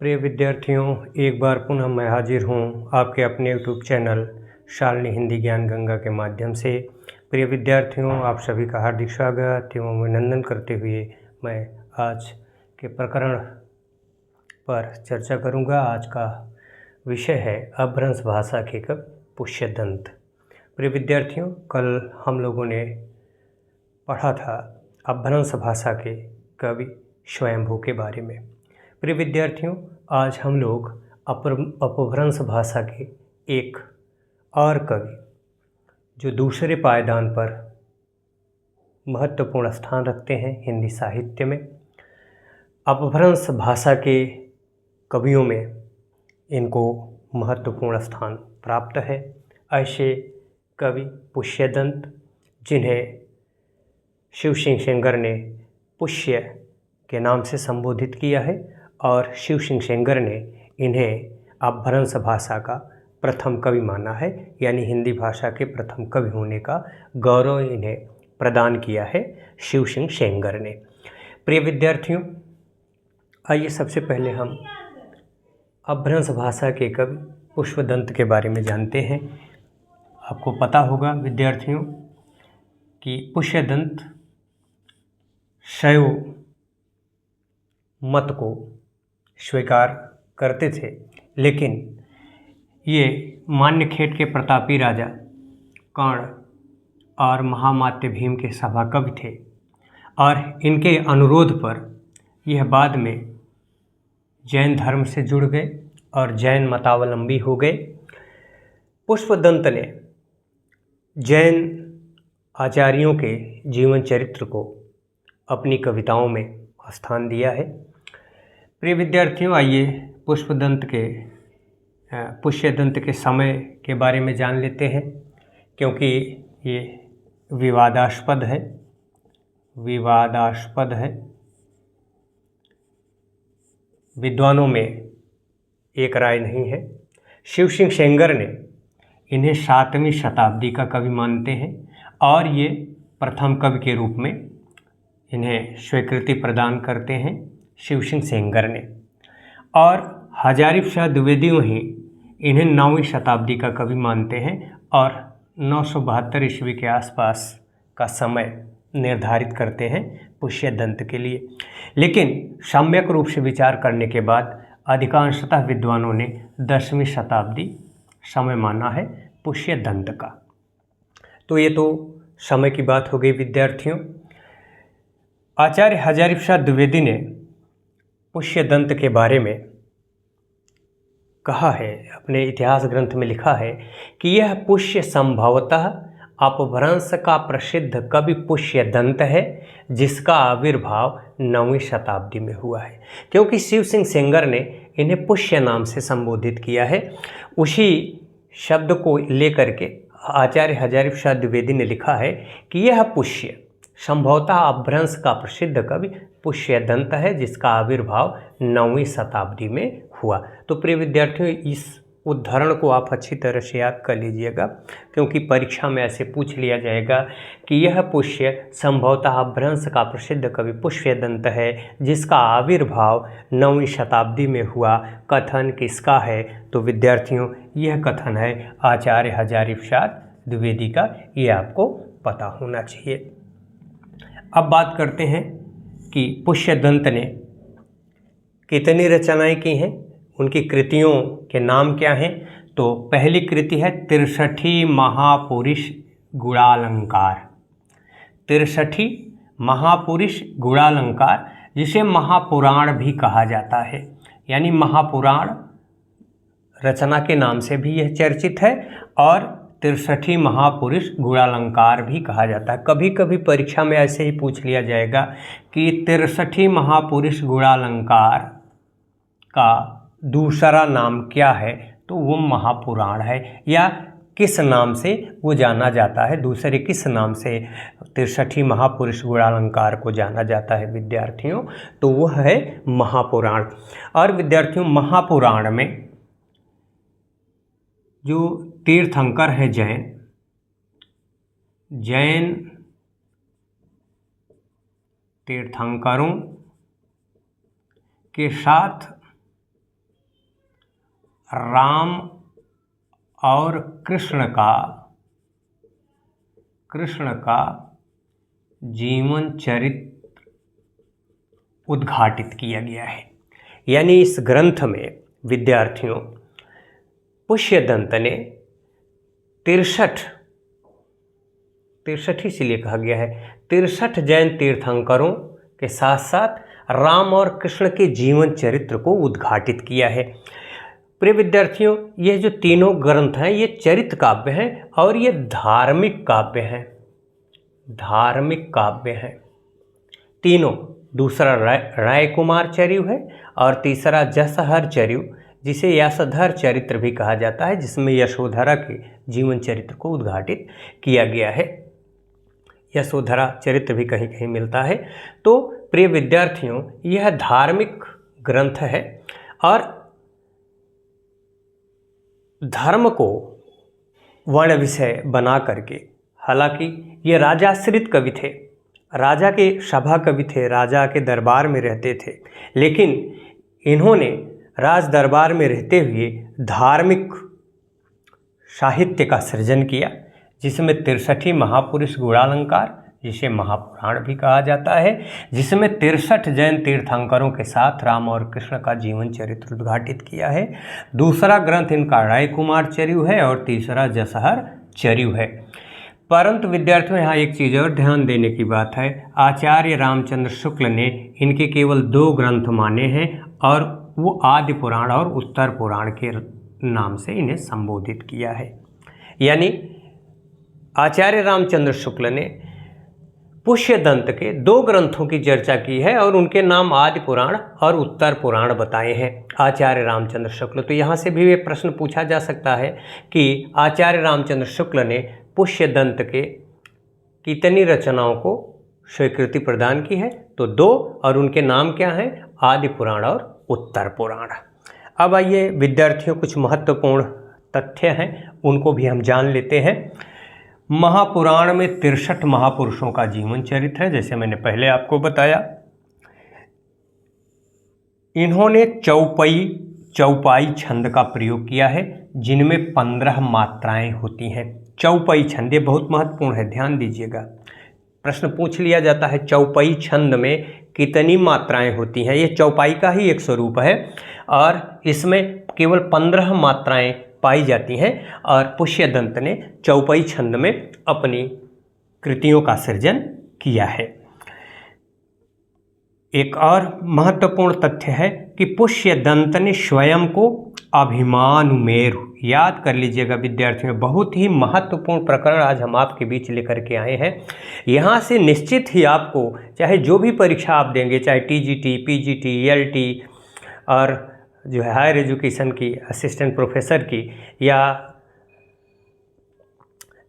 प्रिय विद्यार्थियों, एक बार पुनः मैं हाजिर हूँ आपके अपने यूट्यूब चैनल शालिनी हिंदी ज्ञान गंगा के माध्यम से। प्रिय विद्यार्थियों, आप सभी का हार्दिक स्वागत एवं अभिनंदन करते हुए मैं आज के प्रकरण पर चर्चा करूँगा। आज का विषय है अपभ्रंश भाषा के कवि पुष्यदंत। प्रिय विद्यार्थियों, कल हम लोगों ने पढ़ा था अपभ्रंश भाषा के कवि स्वयंभू के बारे में। प्रिय विद्यार्थियों, आज हम लोग अपभ्रंश भाषा के एक और कवि जो दूसरे पायदान पर महत्वपूर्ण स्थान रखते हैं हिंदी साहित्य में, अपभ्रंश भाषा के कवियों में इनको महत्वपूर्ण स्थान प्राप्त है। ऐसे कवि पुष्यदंत, जिन्हें शिव सिंह सेंगर ने पुष्य के नाम से संबोधित किया है और शिव सिंह सेंगर ने इन्हें अपभ्रंश भाषा का प्रथम कवि माना है, यानी हिंदी भाषा के प्रथम कवि होने का गौरव इन्हें प्रदान किया है शिव सिंह सेंगर ने। प्रिय विद्यार्थियों, आइए सबसे पहले हम अपभ्रंश भाषा के कवि पुष्यदंत के बारे में जानते हैं। आपको पता होगा विद्यार्थियों कि पुष्यदंत शैव मत को स्वीकार करते थे, लेकिन ये मान्यखेट के प्रतापी राजा कर्ण और महामात्य भीम के सभा कवि थे और इनके अनुरोध पर यह बाद में जैन धर्म से जुड़ गए और जैन मतावलंबी हो गए। पुष्यदंत ने जैन आचार्यों के जीवन चरित्र को अपनी कविताओं में स्थान दिया है। प्रिय विद्यार्थियों, आइए पुष्यदंत के समय के बारे में जान लेते हैं, क्योंकि ये विवादास्पद है। विद्वानों में एक राय नहीं है। शिव सिंह सेंगर ने इन्हें 7वीं शताब्दी का कवि मानते हैं और ये प्रथम कवि के रूप में इन्हें स्वीकृति प्रदान करते हैं शिव सिंह सेंगर ने, और हजारीप्रसाद द्विवेदी ही इन्हें 9वीं शताब्दी का कवि मानते हैं और 972 ईस्वी के आसपास का समय निर्धारित करते हैं पुष्यदंत के लिए। लेकिन सम्यक रूप से विचार करने के बाद अधिकांशतः विद्वानों ने 10वीं शताब्दी समय माना है पुष्यदंत का। तो ये तो समय की बात हो गई विद्यार्थियों। आचार्य हजारीप्रसाद द्विवेदी ने पुष्यदंत के बारे में कहा है, अपने इतिहास ग्रंथ में लिखा है कि यह पुष्य संभवतः अपभ्रंश का प्रसिद्ध कवि पुष्यदंत है, जिसका आविर्भाव 9वीं शताब्दी में हुआ है। क्योंकि शिव सिंह सेंगर ने इन्हें पुष्य नाम से संबोधित किया है, उसी शब्द को लेकर के आचार्य हजारीप्रसाद द्विवेदी ने लिखा है कि यह पुष्य संभवतः अपभ्रंश का प्रसिद्ध कवि पुष्यदंत है, जिसका आविर्भाव 9वीं शताब्दी में हुआ। तो प्रिय विद्यार्थियों, इस उद्धरण को आप अच्छी तरह से याद कर लीजिएगा, क्योंकि परीक्षा में ऐसे पूछ लिया जाएगा कि यह पुष्य संभवतः अपभ्रंश का प्रसिद्ध कवि पुष्यदंत है, जिसका आविर्भाव 9वीं शताब्दी में हुआ। कथन किसका है? तो विद्यार्थियों, यह कथन है आचार्य हजारीप्रसाद द्विवेदी का। ये आपको पता होना चाहिए। अब बात करते हैं कि पुष्यदंत ने कितनी रचनाएं की हैं, उनकी कृतियों के नाम क्या हैं। तो पहली कृति है 63 महापुरुष गुणालंकार। 63 महापुरुष गुणालंकार, जिसे महापुराण भी कहा जाता है, यानी महापुराण रचना के नाम से भी यह चर्चित है और 63 महापुरुष गुणालंकार भी कहा जाता है। कभी कभी परीक्षा में ऐसे ही पूछ लिया जाएगा कि 63 महापुरुष गुणालंकार का दूसरा नाम क्या है, तो वो महापुराण है, या किस नाम से वो जाना जाता है, दूसरे किस नाम से 63 महापुरुष गुणालंकार को जाना जाता है विद्यार्थियों, तो वो है महापुराण। और विद्यार्थियों, महापुराण में जो तीर्थंकर है जैन तीर्थंकरों के साथ राम और कृष्ण का जीवन चरित्र उद्घाटित किया गया है। यानी इस ग्रंथ में विद्यार्थियों पुष्यदंत ने 63 इसीलिए कहा गया है 63 जैन तीर्थंकरों के साथ साथ राम और कृष्ण के जीवन चरित्र को उद्घाटित किया है। प्रिय विद्यार्थियों, ये जो तीनों ग्रंथ हैं ये चरित्र काव्य हैं और ये धार्मिक काव्य हैं। तीनों, दूसरा राय कुमार चरिव है और तीसरा जसहर चरिव, जिसे यशोधर चरित्र भी कहा जाता है, जिसमें यशोधरा के जीवन चरित्र को उद्घाटित किया गया है। यशोधरा चरित्र भी कहीं कहीं मिलता है। तो प्रिय विद्यार्थियों, यह धार्मिक ग्रंथ है और धर्म को वर्ण विषय बना करके, हालांकि ये राजाश्रित कवि थे, राजा के सभा कवि थे, राजा के दरबार में रहते थे, लेकिन इन्होंने राज दरबार में रहते हुए धार्मिक साहित्य का सृजन किया, जिसमें 63 महापुरुष गुणालंकार, जिसे महापुराण भी कहा जाता है, जिसमें 63 जैन तीर्थंकरों के साथ राम और कृष्ण का जीवन चरित्र उद्घाटित किया है। दूसरा ग्रंथ इनका राय कुमार चरिव है और तीसरा जसहर चरिव है। परंतु विद्यार्थियों, यहाँ एक चीज़ और ध्यान देने की बात है, आचार्य रामचंद्र शुक्ल ने इनके केवल 2 ग्रंथ माने हैं और वो आदि पुराण और उत्तर पुराण के नाम से इन्हें संबोधित किया है। यानी आचार्य रामचंद्र शुक्ल ने पुष्यदंत के 2 ग्रंथों की चर्चा की है और उनके नाम आदि पुराण और उत्तर पुराण बताए हैं आचार्य रामचंद्र शुक्ल। तो यहाँ से भी ये प्रश्न पूछा जा सकता है कि आचार्य रामचंद्र शुक्ल ने पुष्यदंत के कितनी रचनाओं को स्वीकृति प्रदान की है? तो 2, और उनके नाम क्या हैं? आदि पुराण और उत्तर पुराण। अब आइए विद्यार्थियों, कुछ महत्वपूर्ण तथ्य हैं, उनको भी हम जान लेते हैं। महापुराण में 63 महापुरुषों का जीवन चरित्र है, जैसे मैंने पहले आपको बताया। इन्होंने चौपाई छंद का प्रयोग किया है, जिनमें 15 मात्राएं होती हैं। चौपाई छंद ये बहुत महत्वपूर्ण है, ध्यान दीजिएगा। प्रश्न पूछ लिया जाता है चौपाई छंद में कितनी मात्राएं होती हैं। ये चौपाई का ही एक स्वरूप है और इसमें केवल 15 मात्राएं पाई जाती हैं और पुष्यदंत ने चौपाई छंद में अपनी कृतियों का सृजन किया है। एक और महत्वपूर्ण तथ्य है कि पुष्यदंत ने स्वयं को अभिमानुमेरु, याद कर लीजिएगा विद्यार्थियों, बहुत ही महत्वपूर्ण प्रकरण आज हम आपके बीच लेकर के आए हैं। यहाँ से निश्चित ही आपको, चाहे जो भी परीक्षा आप देंगे, चाहे टीजीटी, पीजीटी, एलटी और जो है हायर एजुकेशन की, असिस्टेंट प्रोफेसर की या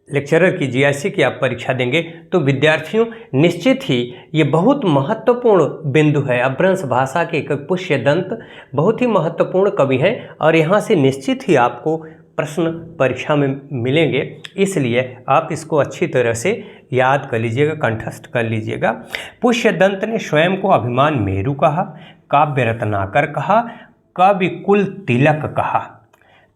लेक्चरर की, जीआईसी की आप परीक्षा देंगे, तो विद्यार्थियों निश्चित ही ये बहुत महत्वपूर्ण बिंदु है। अपभ्रंश भाषा के पुष्यदंत बहुत ही महत्वपूर्ण कवि हैं और यहाँ से निश्चित ही आपको प्रश्न परीक्षा में मिलेंगे, इसलिए आप इसको अच्छी तरह से याद कर लीजिएगा, कंठस्थ कर लीजिएगा। पुष्यदंत ने स्वयं को अभिमान मेरु कहा, काव्य रत्नाकर कहा, कवि कुल तिलक कहा।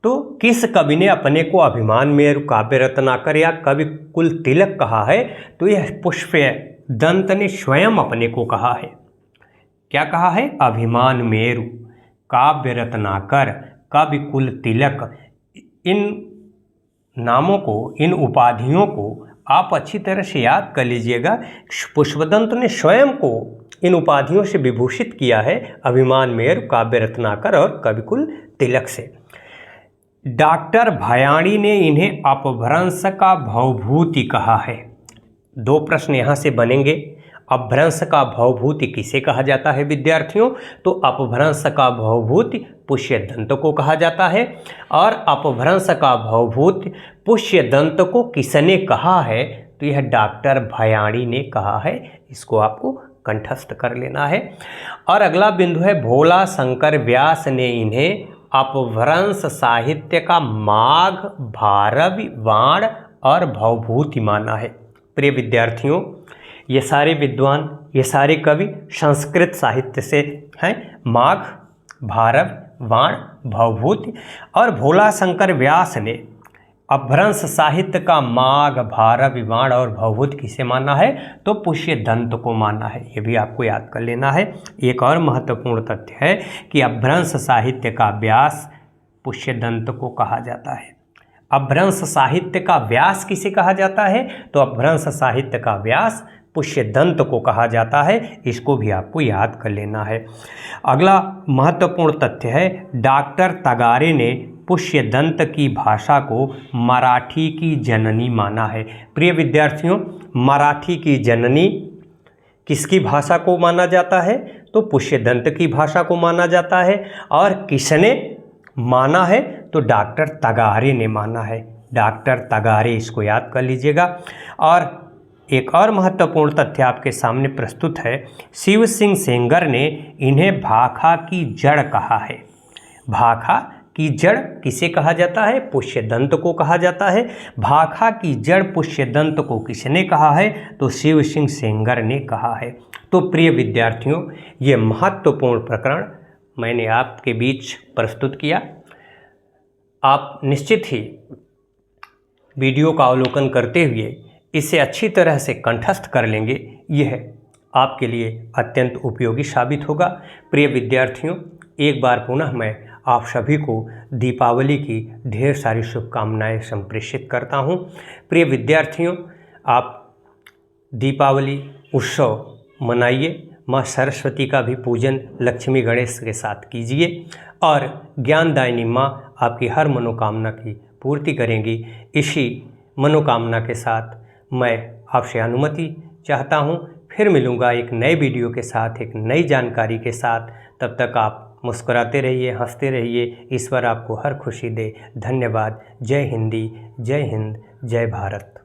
तो किस कवि ने अपने को अभिमान मेरु, काव्य रत्नाकर या कवि कुल तिलक कहा है? तो यह पुष्यदंत ने स्वयं अपने को कहा है। क्या कहा है? अभिमान मेरु, काव्य रत्नाकर, कवि कुल तिलक। इन नामों को, इन उपाधियों को आप अच्छी तरह से याद कर लीजिएगा। पुष्यदंत ने स्वयं को इन उपाधियों से विभूषित किया है, अभिमान मेरु, काव्य रत्नाकर और कविकुल तिलक से। डॉक्टर भयाणी ने इन्हें अपभ्रंश का भवभूति कहा है। 2 प्रश्न यहाँ से बनेंगे। अपभ्रंश का भवभूति किसे कहा जाता है विद्यार्थियों? तो अपभ्रंश का भवभूति पुष्यदंत को कहा जाता है और अपभ्रंश का भवभूति पुष्यदंत को किसने कहा है? तो यह डॉक्टर भयाणी ने कहा है। इसको आपको कंठस्थ कर लेना है। और अगला बिंदु है, भोला शंकर व्यास ने इन्हें अपभ्रंश साहित्य का माघ, भारवी, वाण और भवभूति माना है। प्रिय विद्यार्थियों, ये सारे विद्वान, ये सारे कवि संस्कृत साहित्य से हैं। माघ, भारव, वाण भवभूति। और भोला शंकर व्यास ने अपभ्रंश साहित्य का माघ, भारव, वाण और भवभूति किसे माना है? तो पुष्य दंत को माना है। ये भी आपको याद कर लेना है। एक और महत्वपूर्ण तथ्य है कि अपभ्रंश साहित्य का व्यास पुष्य दंत को कहा जाता है। अपभ्रंश साहित्य का व्यास किसे कहा जाता है? तो अपभ्रंश साहित्य का व्यास पुष्य दंत को कहा जाता है। इसको भी आपको याद कर लेना है। अगला महत्वपूर्ण तथ्य है, डॉक्टर तगारे ने पुष्य दंत की भाषा को मराठी की जननी माना है। प्रिय विद्यार्थियों, मराठी की जननी किसकी भाषा को माना जाता है? तो पुष्य दंत की भाषा को माना जाता है। और किसने माना है? तो डॉक्टर तगारे ने माना है। डॉक्टर तगारे, इसको याद कर लीजिएगा। और एक और महत्वपूर्ण तथ्य आपके सामने प्रस्तुत है, शिव सिंह सेंगर ने इन्हें भाखा की जड़ कहा है। भाखा की जड़ किसे कहा जाता है? पुष्य दंत को कहा जाता है। भाखा की जड़ पुष्य दंत को किसने कहा है? तो शिव सिंह सेंगर ने कहा है। तो प्रिय विद्यार्थियों, ये महत्वपूर्ण प्रकरण मैंने आपके बीच प्रस्तुत किया। आप निश्चित ही वीडियो का अवलोकन करते हुए इसे अच्छी तरह से कंठस्थ कर लेंगे। यह आपके लिए अत्यंत उपयोगी साबित होगा। प्रिय विद्यार्थियों, एक बार पुनः मैं आप सभी को दीपावली की ढेर सारी शुभकामनाएं संप्रेषित करता हूं। प्रिय विद्यार्थियों, आप दीपावली उत्सव मनाइए। माँ सरस्वती का भी पूजन लक्ष्मी गणेश के साथ कीजिए और ज्ञानदायिनी माँ आपकी हर मनोकामना की पूर्ति करेंगी। इसी मनोकामना के साथ मैं आपसे अनुमति चाहता हूँ। फिर मिलूँगा एक नए वीडियो के साथ, एक नई जानकारी के साथ। तब तक आप मुस्कुराते रहिए, हंसते रहिए। ईश्वर आपको हर खुशी दे। धन्यवाद। जय हिंदी, जय हिंद, जय भारत।